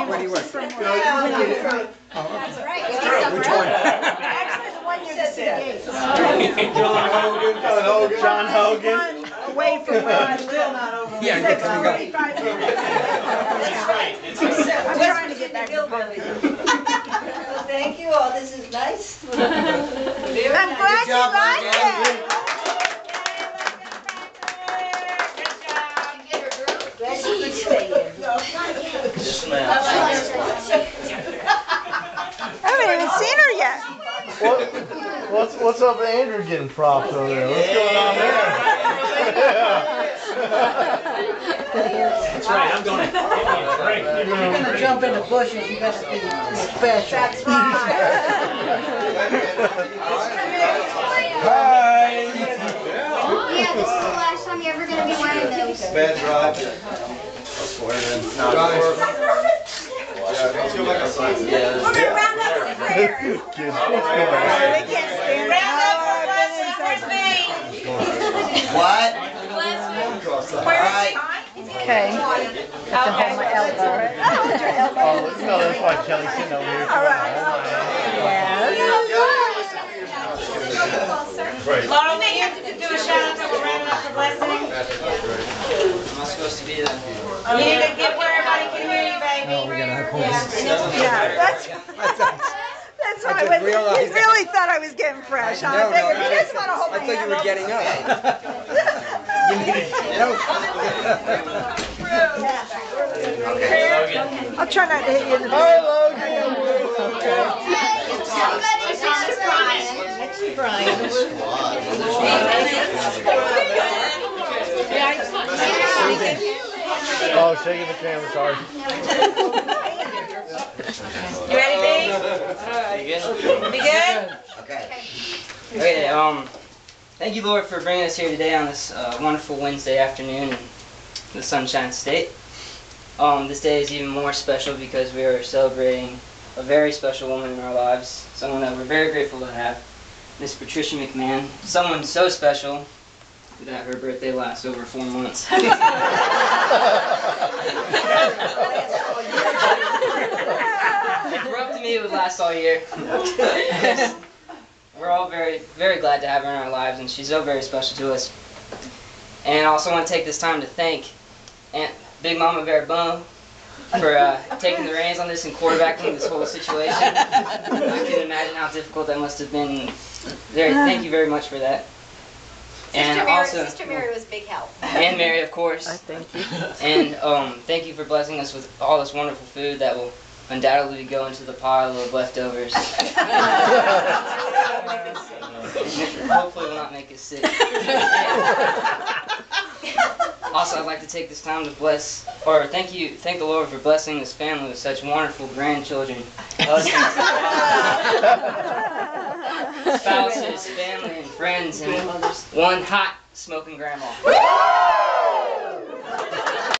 Where do you work? That's right. Which one? Actually, the one near the city gates. John Hogan. Away from where I live. Yeah, get coming up. 45 minutes. I'm trying to get back to Brooklyn. Well, thank you all. This is nice. I'm glad you liked it. I haven't even seen her yet. What's up with Andrew getting props over there? What's going on there? That's right, I'm going to give me a break. You're gonna jump in the bushes, you gotta be special. That's right. Hi. Yeah, this is the last time you're ever going to be wearing those. Bad drive. We're gonna round up the prayer. They can't stand it. Round up for blessing for me. What? Okay. I have to hold my elbow. Hold your elbow. Oh, no, that's why Kelly's sitting over here. All right. Laurel, may you do a shout out to we're rounding up for blessing? Am I supposed to be there? You need to get where everybody can hear you, baby. Yeah, that's why I was, he really thought I was getting fresh. I figured he just want to hold my hand. I thought you were getting up. I'll try not to hit you in the Hi, face. Logan. Oh, shaking the camera, sorry. You ready, B? You good? You good? Okay. Okay, thank you, Lord, for bringing us here today on this wonderful Wednesday afternoon in the Sunshine State. This day is even more special because we are celebrating a very special woman in our lives, someone that we're very grateful to have, Miss Patricia McMahon, someone so special that her birthday lasts over 4 months. If it were up to me, it would last all year. We're all very, very glad to have her in our lives, and she's so very special to us. And I also want to take this time to thank Aunt Big Mama Verabone for taking the reins on this and quarterbacking this whole situation. I can imagine how difficult that must have been. Thank you very much for that. And Sister Mary was a big help. And Mary, of course. Thank you. And thank you for blessing us with all this wonderful food that will undoubtedly go into the pile of leftovers. Hopefully will not make us sick. Also, I'd like to take this time to thank the Lord for blessing this family with such wonderful grandchildren, husbands, spouses, family, and friends, and one hot smoking grandma.